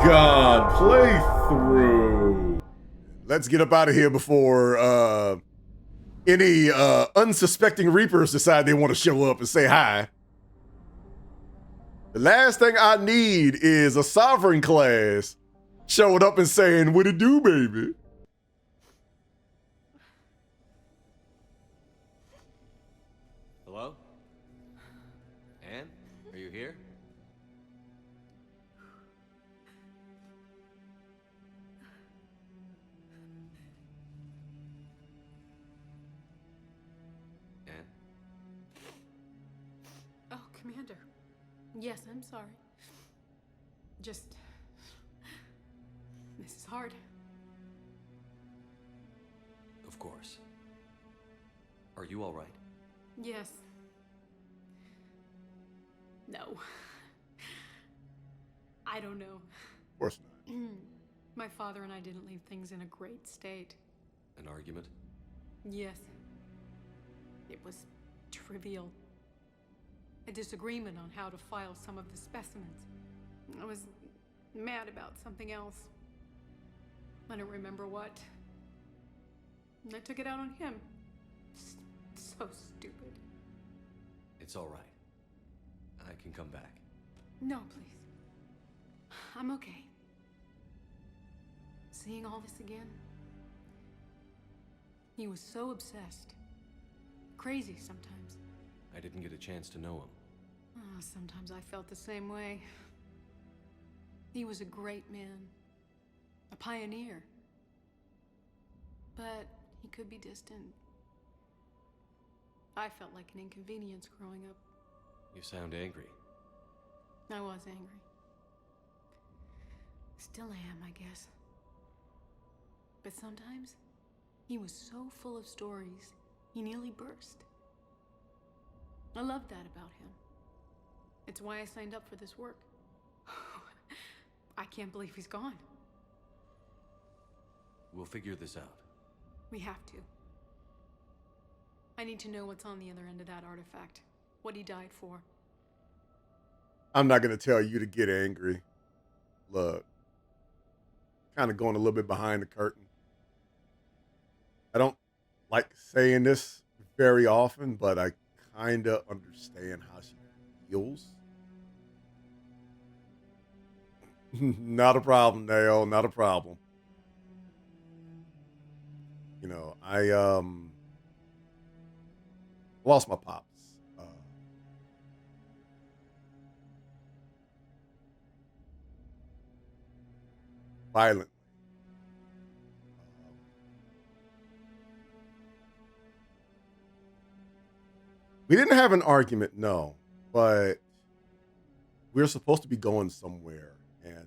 paragon playthrough. Let's get up out of here before any unsuspecting Reapers decide they want to show up and say hi. The last thing I need is a Sovereign class showing up and saying, "What it do, baby?" Hello? Anne? Are you here? Anne? Oh, Commander. Yes, I'm sorry. Just... this is hard. Of course. Are you all right? Yes. No. I don't know. Of course not. My father and I didn't leave things in a great state. An argument? Yes. It was trivial. A disagreement on how to file some of the specimens. I was mad about something else. I don't remember what. And I took it out on him. So stupid. It's all right. I can come back. No, please. I'm okay. Seeing all this again. He was so obsessed. Crazy sometimes. I didn't get a chance to know him. Oh, sometimes I felt the same way. He was a great man. A pioneer. But he could be distant. I felt like an inconvenience growing up. You sound angry. I was angry. Still am, I guess. But sometimes, he was so full of stories, he nearly burst. I loved that about him. It's why I signed up for this work. I can't believe he's gone. We'll figure this out. We have to. I need to know what's on the other end of that artifact. What he died for. I'm not going to tell you to get angry. Look, kind of going a little bit behind the curtain. I don't like saying this very often, but I kind of understand how she feels. Not a problem, Nail. Not a problem. You know, I lost my pops. Violently. We didn't have an argument, no, but we were supposed to be going somewhere, and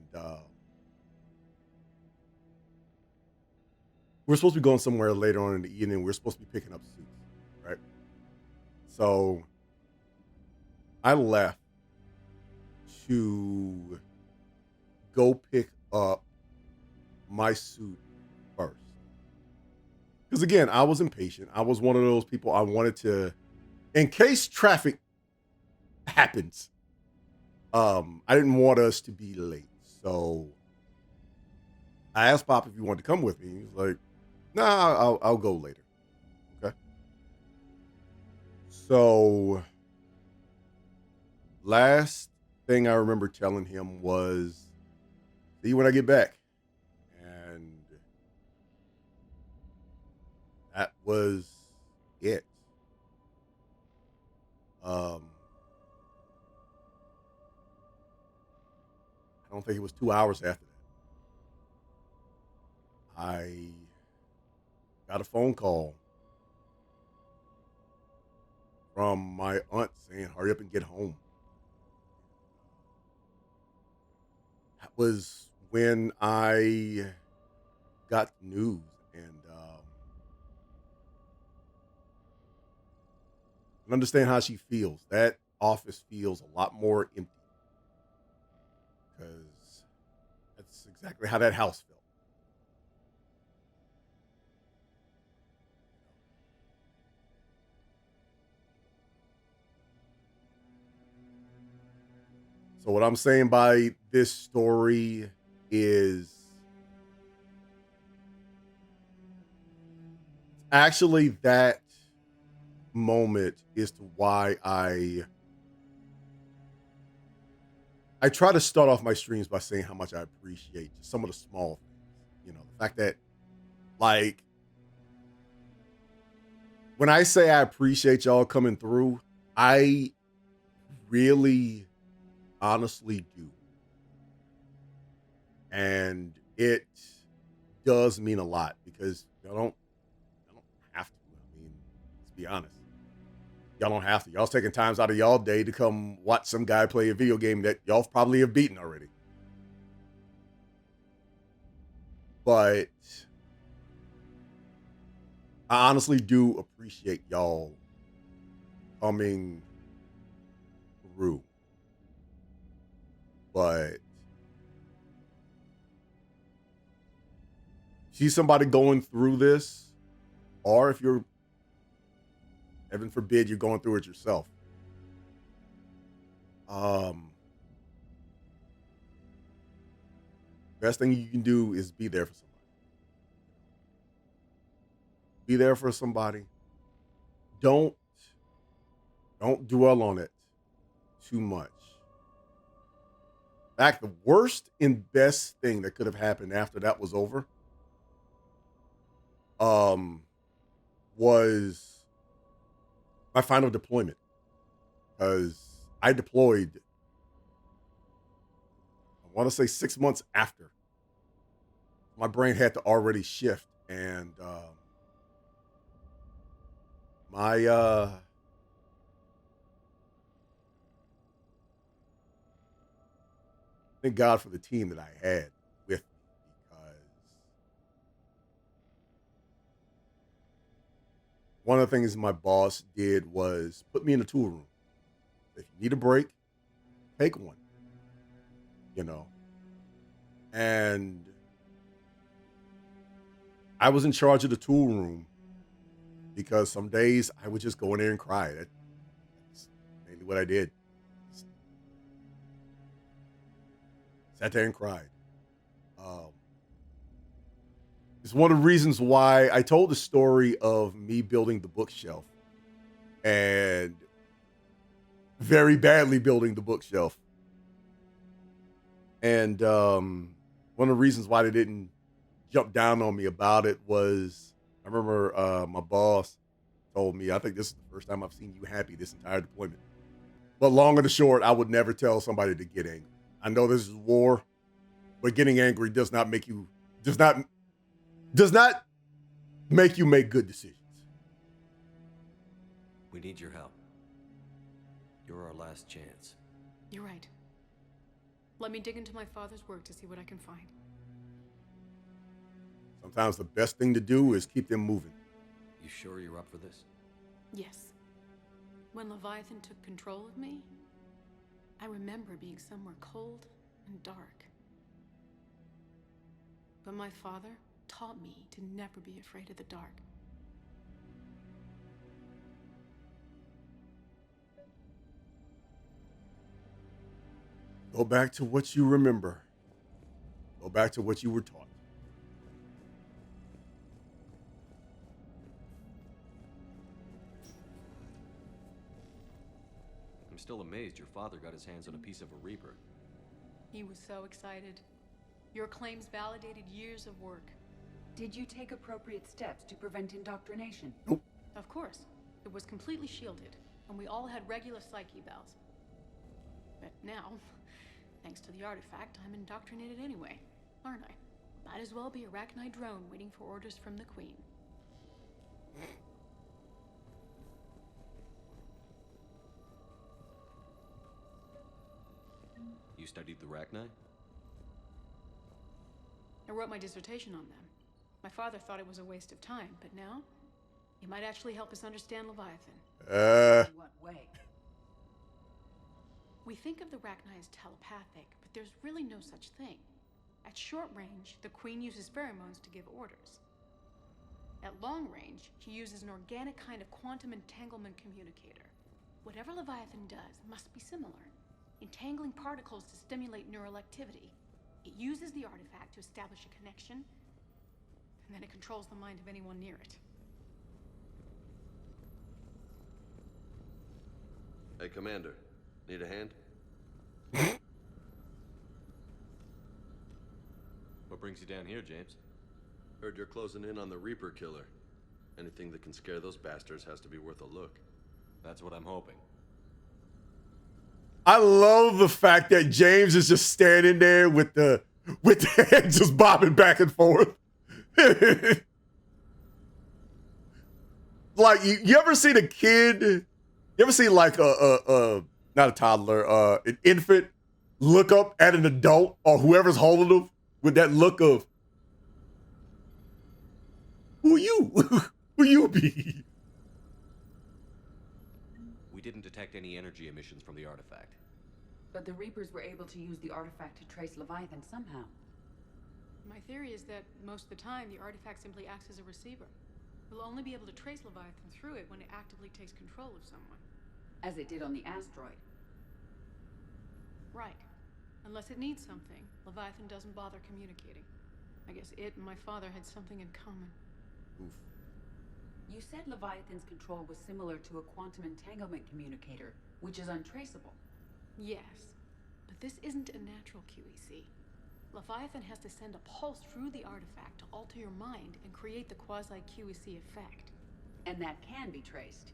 we're supposed to be going somewhere later on in the evening. We're supposed to be picking up suits, right? So I left to go pick up my suit first. Because again, I was impatient. I was one of those people I wanted to, in case traffic happens, I didn't want us to be late. So I asked Pop if he wanted to come with me. He was like, nah, I'll go later. Okay. So last thing I remember telling him was, see you when I get back. And that was it. I don't think it was 2 hours after that. I got a phone call from my aunt saying, hurry up and get home. That was when I got the news, and I understand how she feels. That office feels a lot more empty, because that's exactly how that house felt. So what I'm saying by this story is actually that moment as to why I try to start off my streams by saying how much I appreciate just some of the small things. You know, the fact that, like, when I say I appreciate y'all coming through, I really honestly do. And it does mean a lot because y'all don't have to. I mean, let's be honest. Y'all don't have to. Y'all's taking times out of y'all day to come watch some guy play a video game that y'all probably have beaten already. But I honestly do appreciate y'all coming through. But see somebody going through this, or if you're, heaven forbid, you're going through it yourself. Best thing you can do is be there for somebody. Be there for somebody. Don't dwell on it too much. In fact, the worst and best thing that could have happened after that was over was my final deployment, because I deployed, I want to say 6 months after. My brain had to already shift, and thank God for the team that I had with me, because one of the things my boss did was put me in the tool room. If you need a break, take one, you know. And I was in charge of the tool room because some days I would just go in there and cry. That's mainly what I did. Sat there and cried. It's one of the reasons why I told the story of me building the bookshelf and very badly building the bookshelf. And one of the reasons why they didn't jump down on me about it was, I remember my boss told me, I think this is the first time I've seen you happy this entire deployment. But long and the short, I would never tell somebody to get angry. I know this is war, but getting angry does not make you make good decisions. We need your help. You're our last chance. You're right. Let me dig into my father's work to see what I can find. Sometimes the best thing to do is keep them moving. You sure you're up for this? Yes. When Leviathan took control of me, I remember being somewhere cold and dark. But my father taught me to never be afraid of the dark. Go back to what you remember. Go back to what you were taught. I'm still amazed your father got his hands on a piece of a Reaper. He was so excited. Your claims validated years of work. Did you take appropriate steps to prevent indoctrination? Nope. Of course. It was completely shielded, and we all had regular psych evals. But now, thanks to the artifact, I'm indoctrinated anyway, aren't I? Might as well be a Arachnite drone waiting for orders from the Queen. You studied the Arachnite? I wrote my dissertation on them. My father thought it was a waste of time, but now, it might actually help us understand Leviathan. In what way? We think of the Arachnite as telepathic, but there's really no such thing. At short range, the Queen uses pheromones to give orders. At long range, she uses an organic kind of quantum entanglement communicator. Whatever Leviathan does must be similar, entangling particles to stimulate neural activity. It uses the artifact to establish a connection, and then it controls the mind of anyone near it. Hey, Commander. Need a hand? What brings you down here, James? Heard you're closing in on the Reaper killer. Anything that can scare those bastards has to be worth a look. That's what I'm hoping. I love the fact that James is just standing there with the head just bobbing back and forth. Like you ever seen a kid? You ever see like not a toddler, an infant look up at an adult or whoever's holding them with that look of, who are you? Who you be? We didn't detect any energy emissions from the artifact. But the Reapers were able to use the artifact to trace Leviathan somehow. My theory is that most of the time, the artifact simply acts as a receiver. We'll only be able to trace Leviathan through it when it actively takes control of someone. As it did on the asteroid. Right. Unless it needs something, Leviathan doesn't bother communicating. I guess it and my father had something in common. Oof. You said Leviathan's control was similar to a quantum entanglement communicator, which is untraceable. Yes, but this isn't a natural QEC. Leviathan has to send a pulse through the artifact to alter your mind and create the quasi-QEC effect. And that can be traced.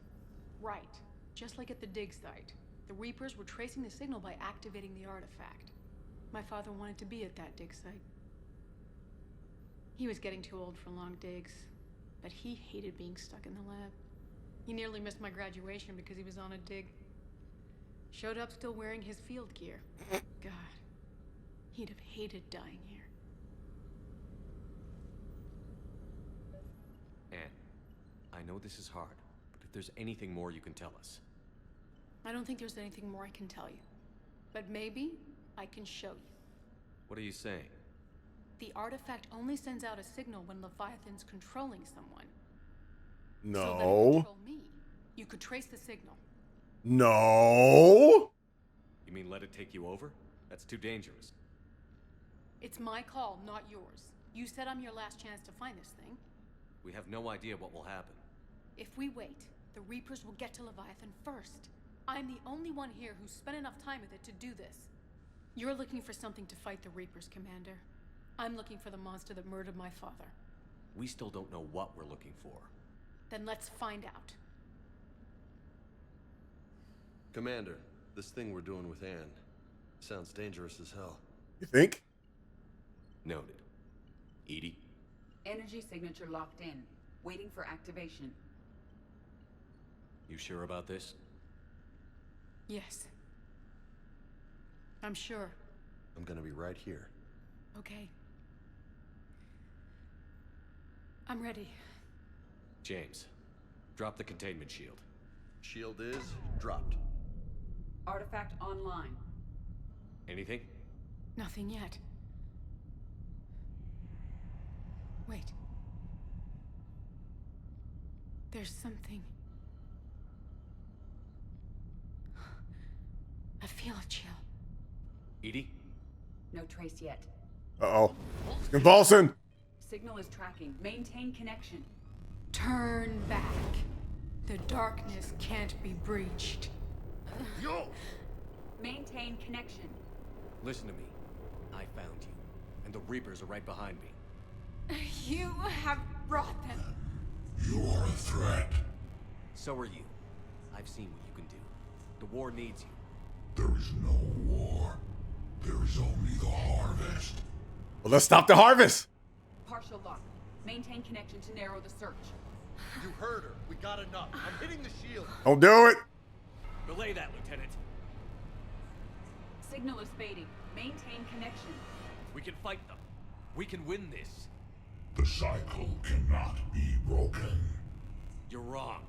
Right. Just like at the dig site. The Reapers were tracing the signal by activating the artifact. My father wanted to be at that dig site. He was getting too old for long digs, but he hated being stuck in the lab. He nearly missed my graduation because he was on a dig. Showed up still wearing his field gear. God, he'd have hated dying here. Anne, I know this is hard, but if there's anything more you can tell us. I don't think there's anything more I can tell you. But maybe I can show you. What are you saying? The artifact only sends out a signal when Leviathan's controlling someone. No. So that it control me. You could trace the signal. No. You mean let it take you over? That's too dangerous. It's my call, not yours. You said I'm your last chance to find this thing. We have no idea what will happen. If we wait, the Reapers will get to Leviathan first. I'm the only one here who's spent enough time with it to do this. You're looking for something to fight the Reapers, Commander. I'm looking for the monster that murdered my father. We still don't know what we're looking for. Then let's find out. Commander, this thing we're doing with Anne sounds dangerous as hell. You think? Noted. Edie? Energy signature locked in. Waiting for activation. You sure about this? Yes. I'm sure. I'm gonna be right here. Okay. I'm ready. James, drop the containment shield. Shield is dropped. Artifact online. Anything? Nothing yet. Wait. There's something. I feel a chill. Edie? No trace yet. Uh-oh. It's convulsing. Signal is tracking. Maintain connection. Turn back. The darkness can't be breached. Yo! Maintain connection. Listen to me. I found you, and the Reapers are right behind me. You have brought them. You are a threat. So are you. I've seen what you can do. The war needs you. There is no war. There is only the harvest. Well, let's stop the harvest. Partial lock. Maintain connection to narrow the search. You heard her. We got enough. I'm hitting the shield. Don't do it. Relay that, Lieutenant. Signal is fading. Maintain connection. We can fight them. We can win this. The cycle cannot be broken. You're wrong.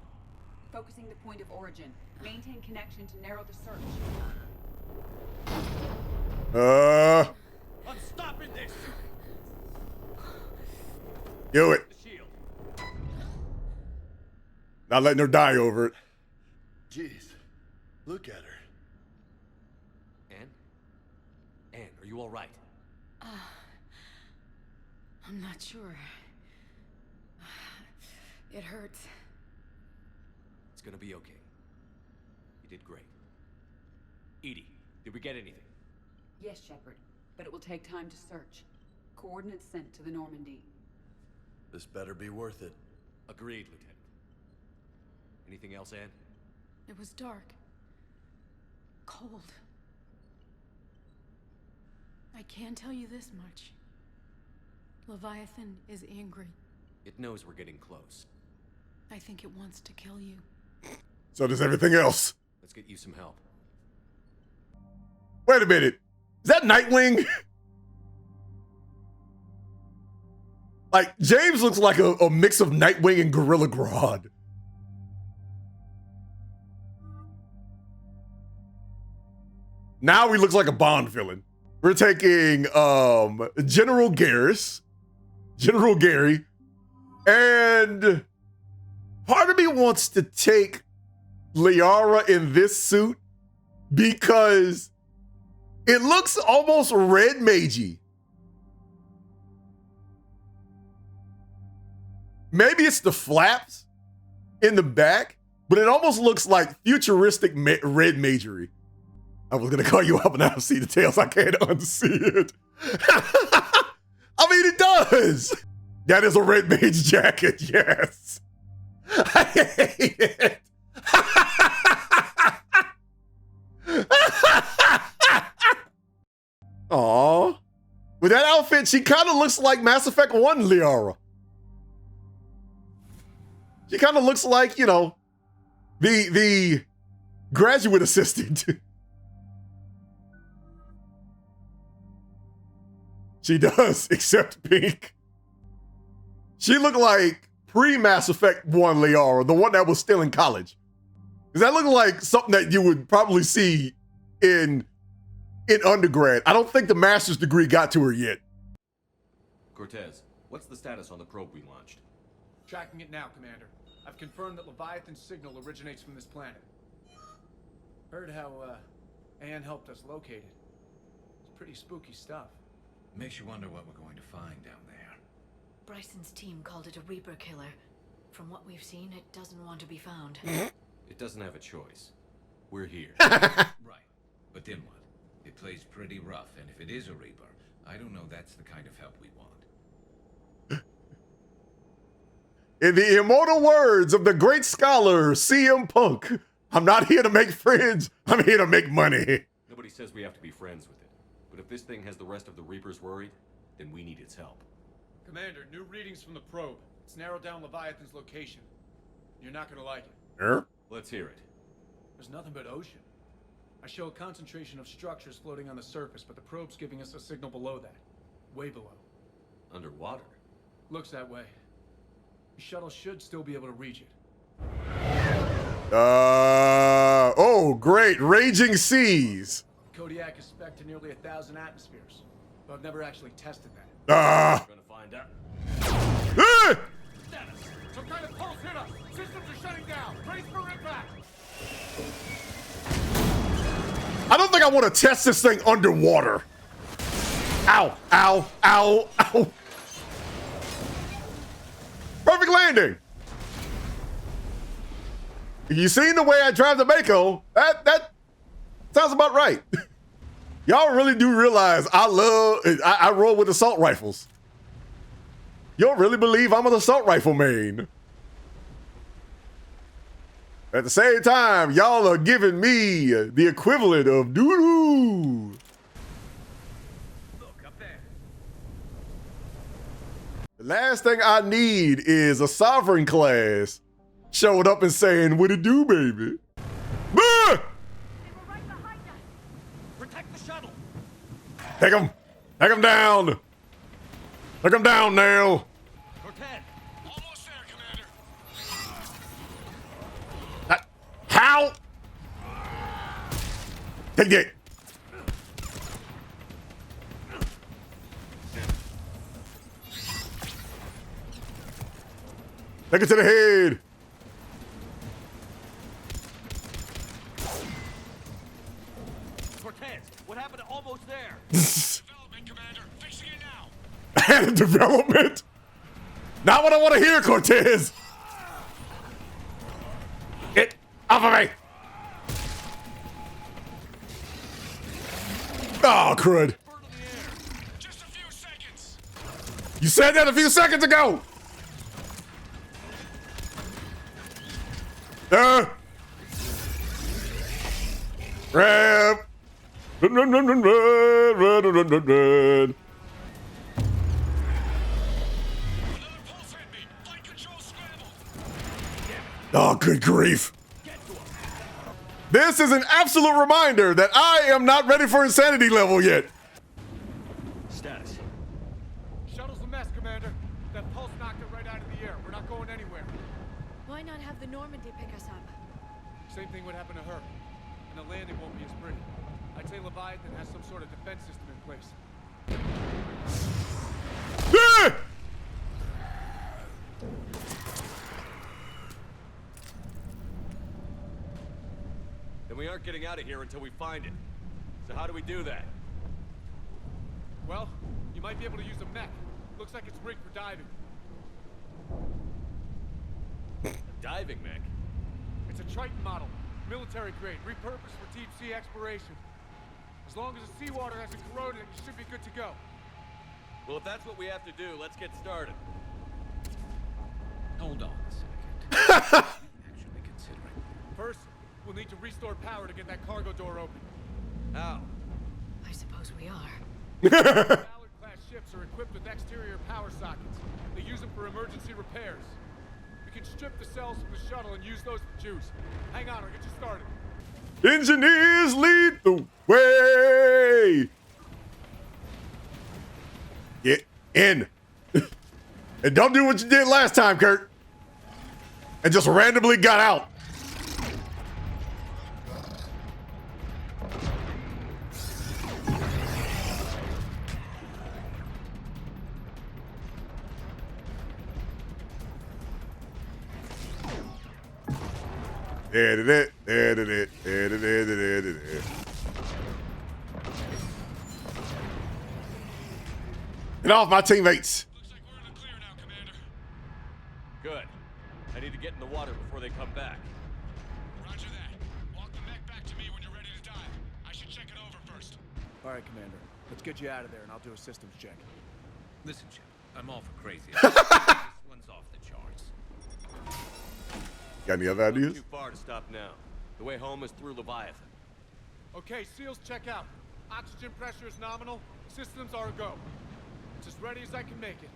Focusing the point of origin. Maintain connection to narrow the search. I'm stopping this. Do it. The shield. Not letting her die over it. Jeez. Look at her. Anne? Anne, are you all right? I'm not sure. It hurts. It's gonna be okay. You did great. Edie, did we get anything? Yes, Shepard, but it will take time to search. Coordinates sent to the Normandy. This better be worth it. Agreed, Lieutenant. Anything else, Ann? It was dark. Cold. I can tell you this much. Leviathan is angry. It knows we're getting close. I think it wants to kill you. So does everything else. Let's get you some help. Wait a minute. Is that Nightwing? Like, James looks like a mix of Nightwing and Gorilla Grodd. Now he looks like a Bond villain. We're taking General Garrus, General Gary, and part of me wants to take Liara in this suit because it looks almost red magey. Maybe it's the flaps in the back, but it almost looks like futuristic red magery. I was gonna call you up and I'll see the tails. I can't unsee it. I mean, it does. That is a red mage jacket, yes. I hate it. Aw. With that outfit, she kind of looks like Mass Effect 1 Liara. She kind of looks like, you know, the graduate assistant. She does, except pink. She looked like pre-Mass Effect 1 Liara, the one that was still in college. Does that look like something that you would probably see in undergrad? I don't think the master's degree got to her yet. Cortez, what's the status on the probe we launched? Tracking it now, Commander. I've confirmed that Leviathan's signal originates from this planet. Heard how, Ann helped us locate it. It's pretty spooky stuff. Makes you wonder what we're going to find down there. Bryson's team called it a Reaper killer. From what we've seen, it doesn't want to be found. It doesn't have a choice. We're here. Right. But then what? It plays pretty rough, and if it is a Reaper, I don't know that's the kind of help we want. In the immortal words of the great scholar CM Punk, I'm not here to make friends, I'm here to make money. Nobody says we have to be friends with it. But if this thing has the rest of the Reapers worried, then we need its help. Commander, new readings from the probe. It's narrowed down Leviathan's location. You're not gonna like it. Let's hear it. There's nothing but ocean. I show a concentration of structures floating on the surface, but the probe's giving us a signal below that. Way below. Underwater? Looks that way. The shuttle should still be able to reach it. Oh, great. Raging seas. Kodiak is spec'd to nearly 1,000 atmospheres, but I've never actually tested that. We're gonna find out. Status! Some kind of pulse hit us! Systems are shutting down! Brace for impact! I don't think I want to test this thing underwater. Ow, ow, ow, ow. Perfect landing. You seen the way I drive the Mako? That sounds about right. Y'all really do realize I roll with assault rifles. Y'all really believe I'm an assault rifle main. At the same time, y'all are giving me the equivalent of doo-doo. Look, up there. The last thing I need is a Sovereign class showing up and saying, what it do, baby? Ah! Protect the shuttle! Take him. Take him down. Take him down, Nail. Cortez! Almost there, Commander! How? Take it. Take it to the head. Cortez, What happened to almost there? Development, Commander. Fixing it now. And development. Not what I want to hear, Cortez. Get off of me. Oh, crud. Just a few seconds. You said that a few seconds ago. Run, run, run, run, run, run, run, run, run. Another pulse hit me. Flight control scrambled. Oh, good grief. This is an absolute reminder that I am not ready for insanity level yet. Status. Shuttle's a mess, Commander. That pulse knocked it right out of the air. We're not going anywhere. Why not have the Normandy pick us up? Same thing would happen to her. And the landing won't be as pretty. I'd say Leviathan has some sort of defense system in place. Ah! Then we aren't getting out of here until we find it. So how do we do that? Well, you might be able to use a mech. Looks like it's rigged for diving. A diving mech? It's a Triton model. Military grade, repurposed for deep sea exploration. As long as the seawater hasn't corroded, you should be good to go. Well, if that's what we have to do, let's get started. Hold on a second. Actually considering. First, we'll need to restore power to get that cargo door open. How? I suppose we are. Ballard-class ships are equipped with exterior power sockets. They use them for emergency repairs. We can strip the cells from the shuttle and use those for juice. Hang on, I'll get you started. Engineers lead the way. Get in. And don't do what you did last time, Curt. And just randomly got out. There. Get off my teammates. Looks like we're in the clear now, Commander. Good. I need to get in the water before they come back. Roger that. Walk the mech back to me when you're ready to dive. I should check it over first. All right, Commander. Let's get you out of there, and I'll do a systems check. Listen, Shep, I'm all for crazy. This one's off the charts. Got any other ideas? Too far to stop now. The way home is through Leviathan. Okay, SEALs, check out. Oxygen pressure is nominal. Systems are a go. It's as ready as I can make it.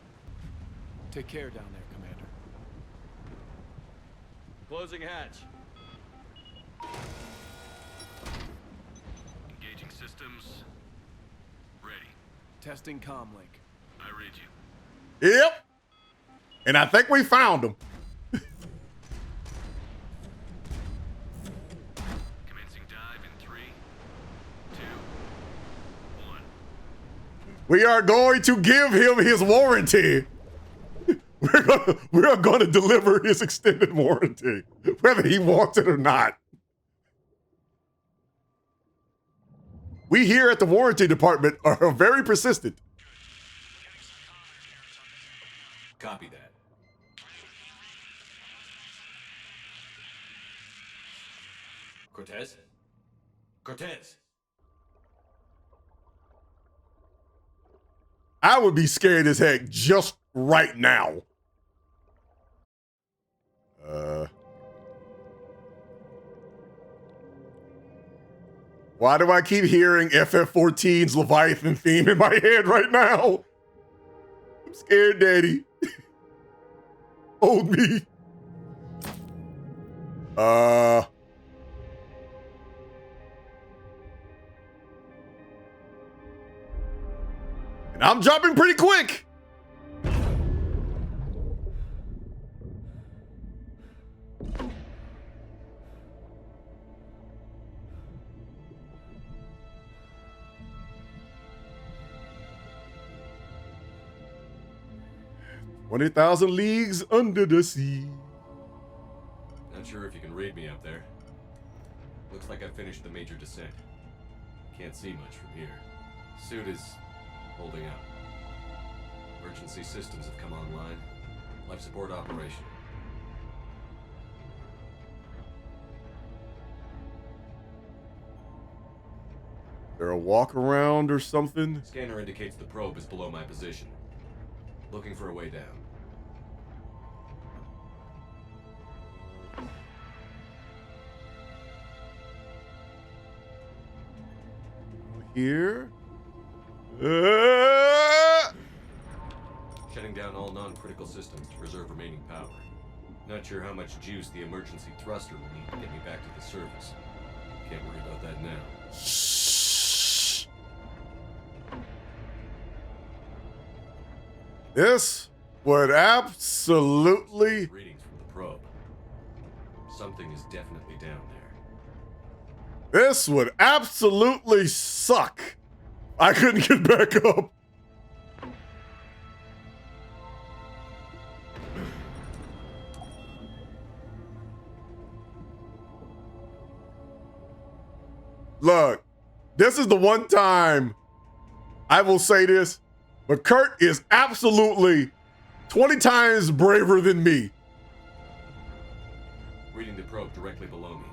Take care down there, Commander. Closing hatch. Engaging systems. Ready. Testing comlink. I read you. Yep. And I think we found them. Commencing dive in 3, 2, 1. We are going to give him his warranty. We're gonna deliver his extended warranty, whether he wants it or not. We here at the warranty department are very persistent. Copy that. Cortez? Cortez! I would be scared as heck just right now. Why do I keep hearing FF14's Leviathan theme in my head right now? I'm scared, Daddy. Hold me. And I'm jumping pretty quick. "20,000 leagues under the sea." Not sure if you can read me up there. Looks like I finished the major descent. Can't see much from here. Suit is holding out. Emergency systems have come online. Life support operation. There a walk around or something? Scanner indicates the probe is below my position. Looking for a way down. Here. Shutting down all non-critical systems to preserve remaining power. Not sure how much juice the emergency thruster will need to get me back to the surface. Can't worry about that now. This would absolutely... Readings from the probe. Something is definitely down there. This would absolutely suck. I couldn't get back up. Look, this is the one time I will say this, but Curt is absolutely 20 times braver than me. Reading the probe directly below me.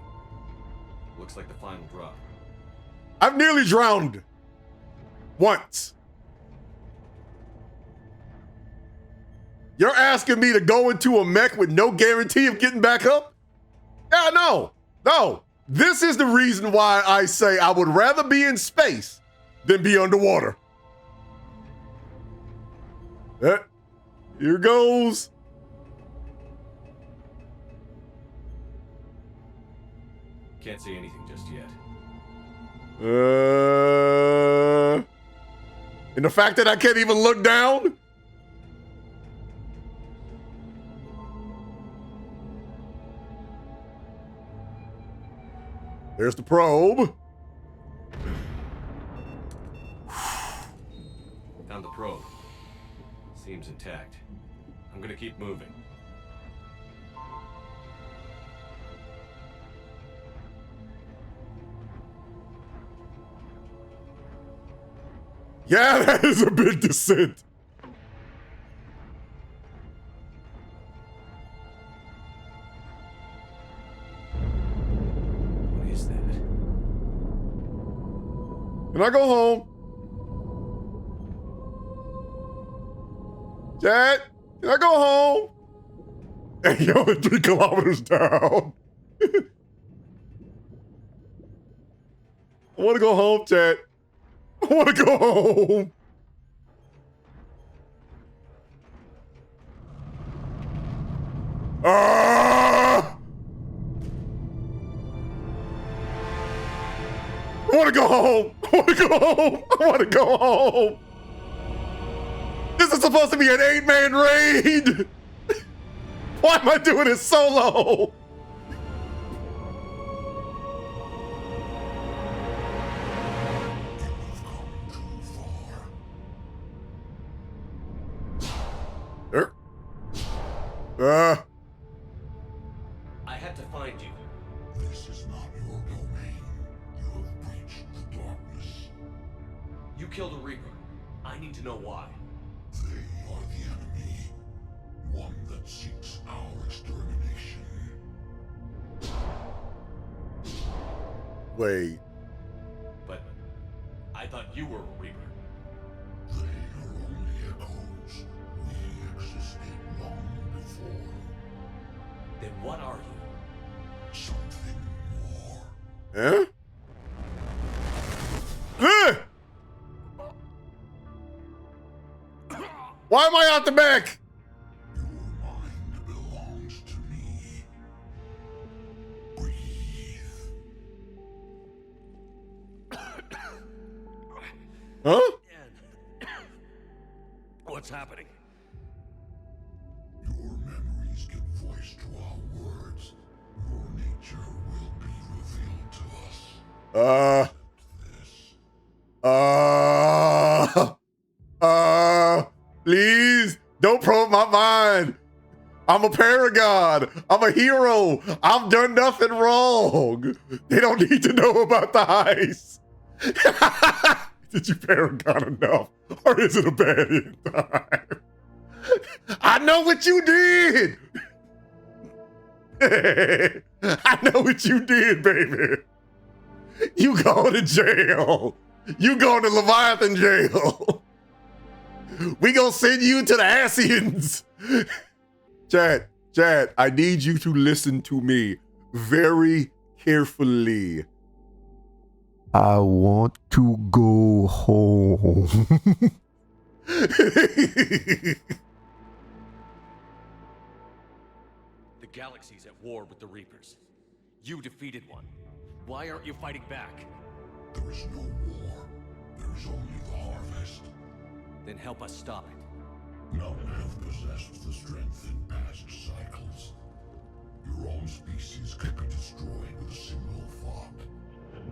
Looks like the final drop. I've nearly drowned once. You're asking me to go into a mech with no guarantee of getting back up? Yeah, no. This is the reason why I say I would rather be in space than be underwater. Here goes. Can't see anything just yet. And the fact that I can't even look down? There's the probe. Found the probe. Seems intact. I'm gonna keep moving. Yeah, that is a big descent. What is that? Can I go home? Chad, can I go home? And you're only 3 kilometers down. I want to go home, Chad. I want to go home. I want to go home. I want to go home. I want to go home. This is supposed to be an 8-man raid. Why am I doing it solo? I had to find you. This is not your domain. You have breached the darkness. You killed a Reaper. I need to know why. They are the enemy. One that seeks our extermination. Wait. But I thought you were a Reaper. They are only echoes. We existed long before. Then what are you? Something more. Huh? Why am I out the back? Your mind belongs to me. Breathe. Huh? What's happening? Your memories give voice to our words. Your nature will be revealed to us. Please don't probe my mind. I'm a paragon. I'm a hero. I've done nothing wrong. They don't need to know about the heist. Did you paragon enough? Or is it a bad end time? I know what you did! I know what you did, baby. You going to jail. You going to Leviathan jail. We gonna send you to the Asians. Chad, I need you to listen to me very carefully. I want to go home. The galaxy's at war with the Reapers. You defeated one. Why aren't you fighting back? There is no war. There is only the harvest. Then help us stop it. None have possessed the strength in past cycles. Your own species could be destroyed with a single thought.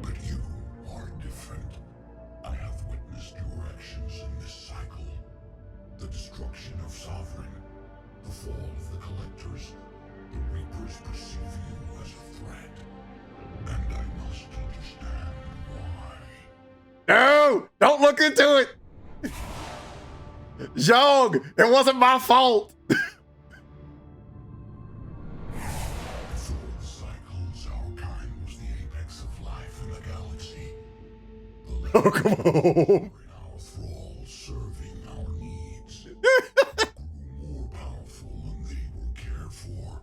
But you are different. I have witnessed your actions in this cycle. The destruction of Sovereign, the fall of the Collectors. The Reapers perceive you as a threat. And I must understand why. No! Don't look into it! Zhong, it wasn't my fault! Before the cycles, our kind was the apex of life in the galaxy. The Oh, come on. were in our thrall, serving our needs. Grew more powerful and they were cared for,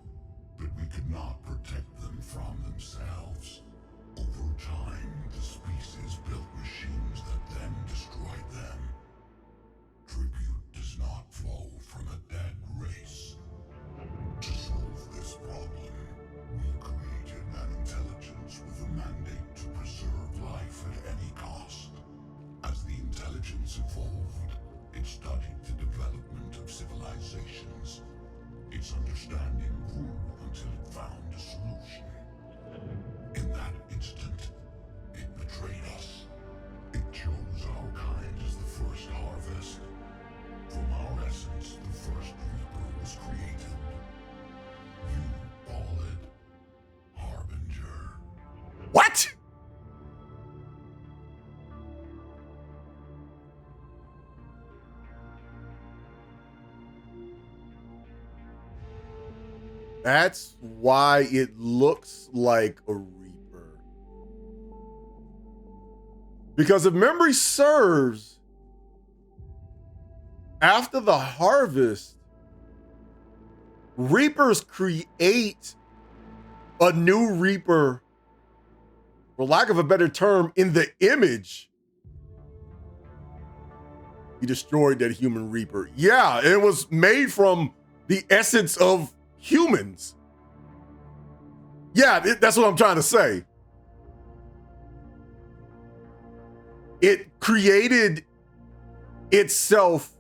but we could not protect them from themselves. Over time, the species built machines that then destroyed them. Tribute does not flow from a dead race. To solve this problem, we created an intelligence with a mandate to preserve life at any cost. As the intelligence evolved, it studied the development of civilizations. Its understanding grew until it found a solution. In that instant, it betrayed us. It chose our kind as the first harvest. From our essence, the first Reaper was created. You call it Harbinger. What? That's why it looks like a Reaper. Because if memory serves, after the harvest, Reapers create a new Reaper, for lack of a better term, in the image. He destroyed that human Reaper. Yeah, it was made from the essence of humans. Yeah, that's what I'm trying to say. It created itself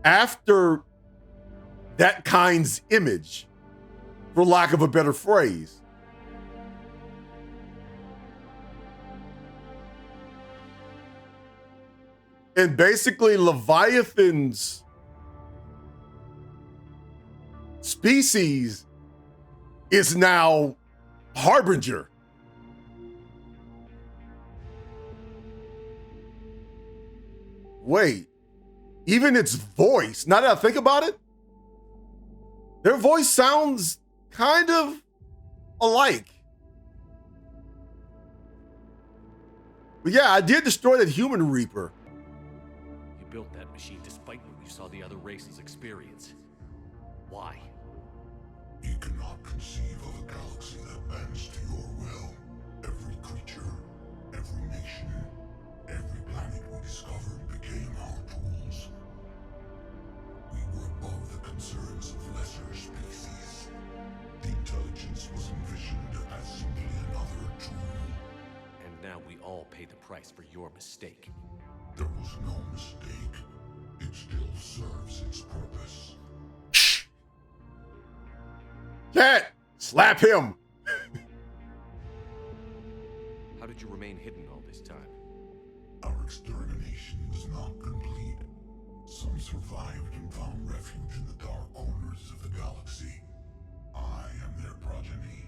after that kind's image, for lack of a better phrase. And basically, Leviathan's species is now Harbinger. Wait, even its voice, now that I think about it, their voice sounds kind of alike. But yeah, I did destroy that human Reaper. You built that machine despite what you saw the other races experience. Why? You cannot conceive of a galaxy that bends to your will. Every creature, every nation, every planet we discovered became our tools. We were above the concerns of lesser species. The intelligence was envisioned as simply another tool. And now we all pay the price for your mistake. There was no mistake. It still serves its purpose. Cat, slap him. How did you remain hidden all this time? Our extermination was not complete. Some survived and found refuge in the dark corners of the galaxy. I am their progeny.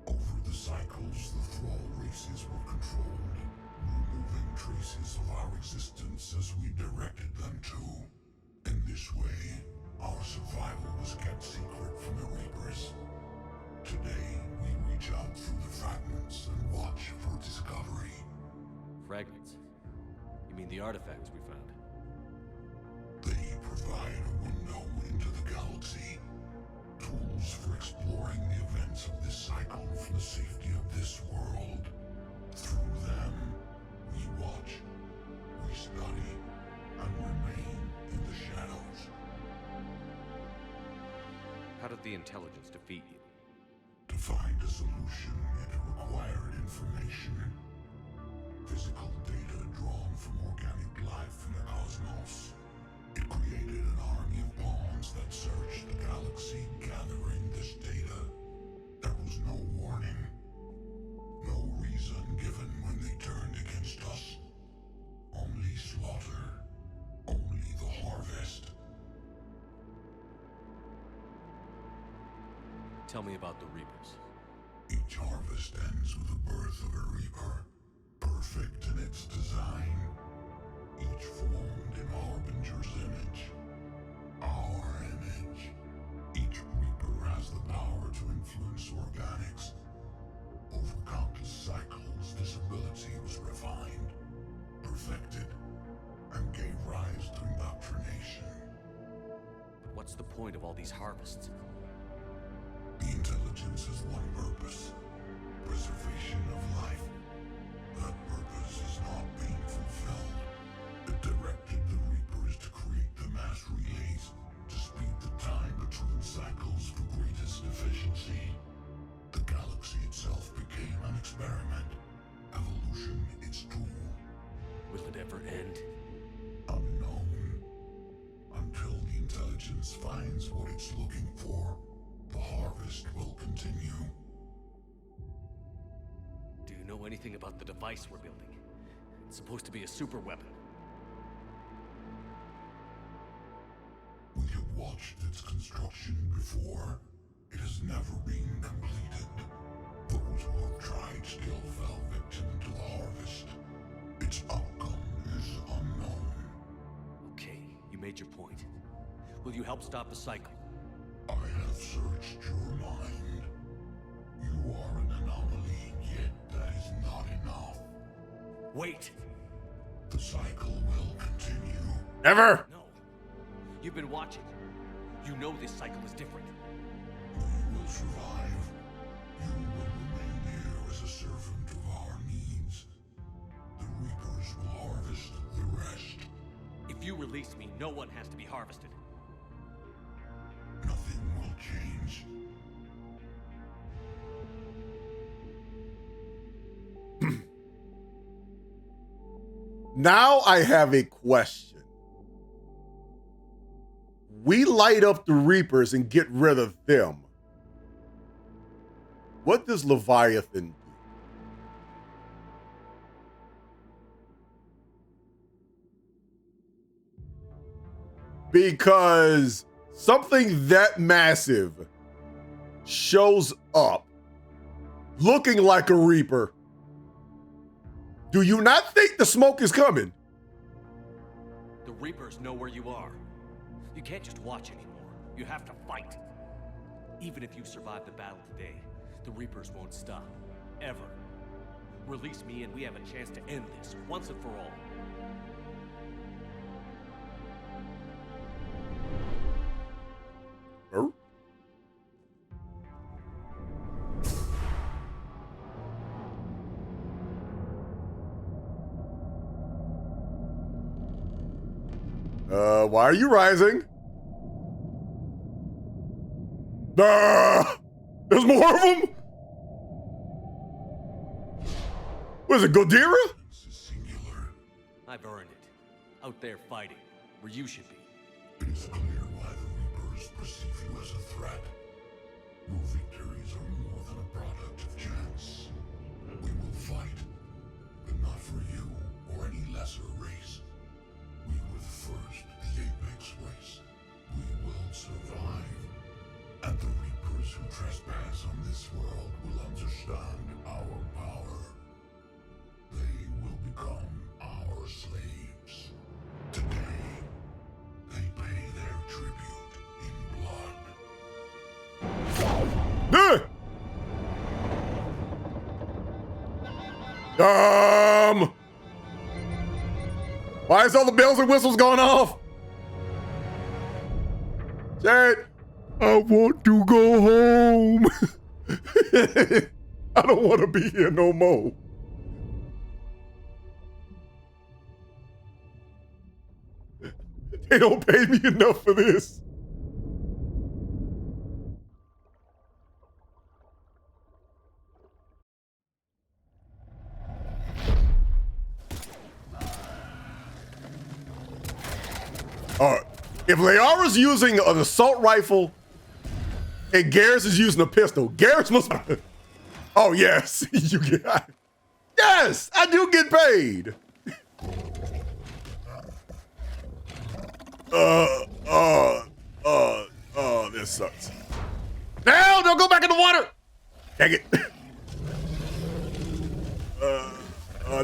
Over the cycles, the thrall races were controlled, removing traces of our existence as we directed them to. In this way, our survival was kept secret from the Reapers. Today, we reach out through the fragments and watch for discovery. Fragments? You mean the artifacts we found? They provide a window into the galaxy. Tools for exploring the events of this cycle from the safety of this world. Through them, we watch, we study, and remain in the shadows. How did the intelligence defeat you? To find a solution, it required information. Physical data drawn from organic life in the cosmos. It created an army of pawns that searched the galaxy, gathering this data. There was no warning. No reason given when they turned against us. Only slaughter. Only the harvest. Tell me about the Reapers. Each harvest ends with the birth of a Reaper. Perfect in its design. Each formed in Harbinger's image. Our image. Each Reaper has the power to influence organics. Over countless cycles, this ability was refined, perfected, and gave rise to indoctrination. What's the point of all these harvests? The intelligence has one purpose: preservation of life. That purpose is not being fulfilled. It directed the Reapers to create the mass relays to speed the time between cycles for greatest efficiency. The galaxy itself became an experiment. Evolution its tool. Will it ever end? Unknown. Until the intelligence finds what it's looking for, the harvest will continue. Do you know anything about the device we're building? It's supposed to be a super weapon. We have watched its construction before. It has never been completed. Those who have tried still fell victim to the harvest. Its outcome is unknown. Okay, you made your point. Will you help stop the cycle? I have searched your mind. You are an anomaly, yet that is not enough. Wait! The cycle will continue. Never! No. You've been watching. You know this cycle is different. We will survive. You will remain here as a servant of our needs. The Reapers will harvest the rest. If you release me, no one has to be harvested. Nothing will change. Now I have a question. We light up the Reapers and get rid of them. What does Leviathan do? Because something that massive shows up looking like a Reaper. Do you not think the smoke is coming? The Reapers know where you are. You can't just watch anymore. You have to fight. Even if you survive the battle today, the Reapers won't stop. Ever. Release me and we have a chance to end this once and for all. Huh? Why are you rising? There's more of them? Was it Godira? This is singular. I've earned it. Out there fighting, where you should be. It is clear why the Reapers perceive you as a threat. Your victories are more than a product of chance. We will fight, but not for you or any lesser race. We were the first, the Apex race. We will survive, and the Reapers who trespass on this world will understand our power. They will become our slaves. Today, they pay their tribute in blood. Why is all the bells and whistles going off? Jared, I want to go home. I don't want to be here no more. They don't pay me enough for this. If Liara's using an assault rifle and Garrus is using a pistol, Garrus must. Oh yes, you get. Yes, I do get paid. This sucks. Now don't go back in the water. Dang it.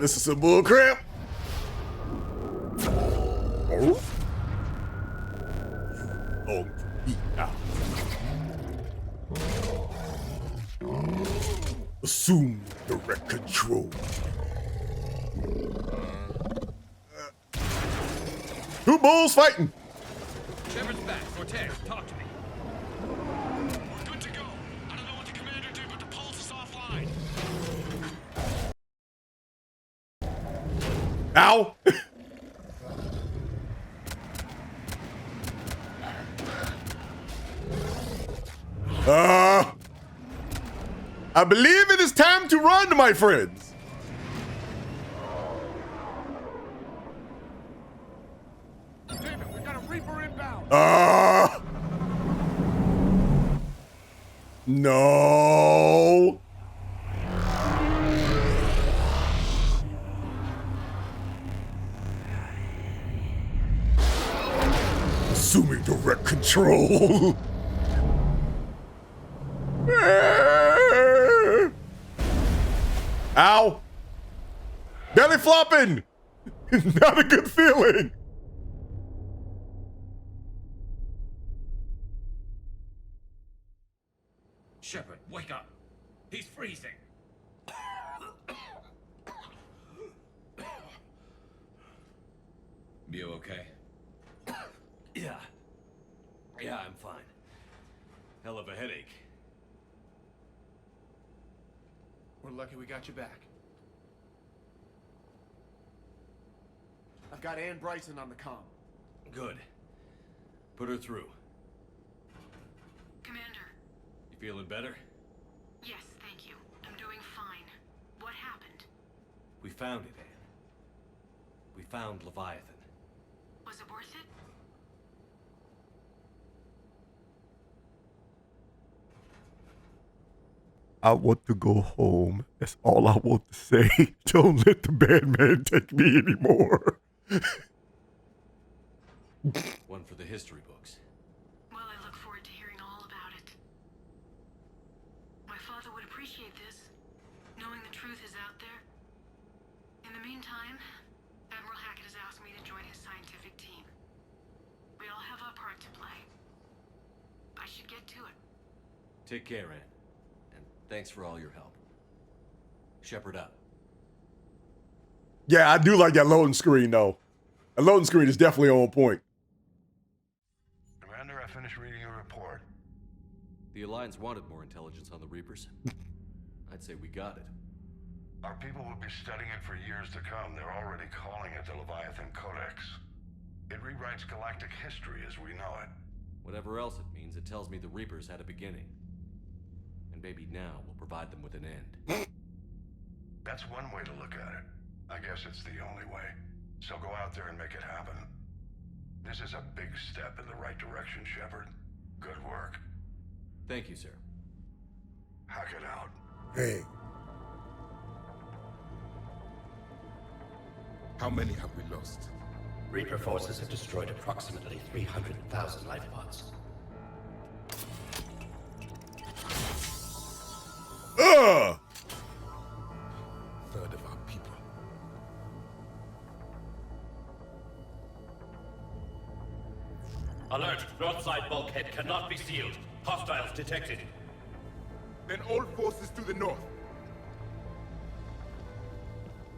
This is some bull crap. Oh. Oh, assume direct control. Two bulls fighting. Shepard's back. Cortez, talk to me. We're good to go. I don't know what the commander did, but the pulse is offline. Ow! I believe it is time to run, my friends. Damn it, we got a Reaper inbound. No. Assuming direct control. Ow! Belly flopping! Not a good feeling! Shepard, wake up! He's freezing! You okay? Yeah, I'm fine. Hell of a headache. We're lucky we got you back. I've got Ann Bryson on the comm. Good. Put her through. Commander. You feeling better? Yes, thank you. I'm doing fine. What happened? We found it, Ann. We found Leviathan. Was it worth it? I want to go home. That's all I want to say. Don't let the bad man take me anymore. One for the history books. Well, I look forward to hearing all about it. My father would appreciate this, knowing the truth is out there. In the meantime, Admiral Hackett has asked me to join his scientific team. We all have our part to play. I should get to it. Take care, Ann. And thanks for all your help. Shepard up. Yeah, I do like that loading screen, though. The loading screen is definitely on point. Commander, I finished reading your report. The Alliance wanted more intelligence on the Reapers. I'd say we got it. Our people will be studying it for years to come. They're already calling it the Leviathan Codex. It rewrites galactic history as we know it. Whatever else it means, it tells me the Reapers had a beginning. And maybe now we'll provide them with an end. That's one way to look at it. I guess it's the only way. So go out there and make it happen. This is a big step in the right direction, Shepard. Good work. Thank you, sir. Hack it out. Hey. How many have we lost? Reaper forces have destroyed approximately 300,000 life pods. Alert! North side bulkhead cannot be sealed. Hostiles detected. Then all forces to the north.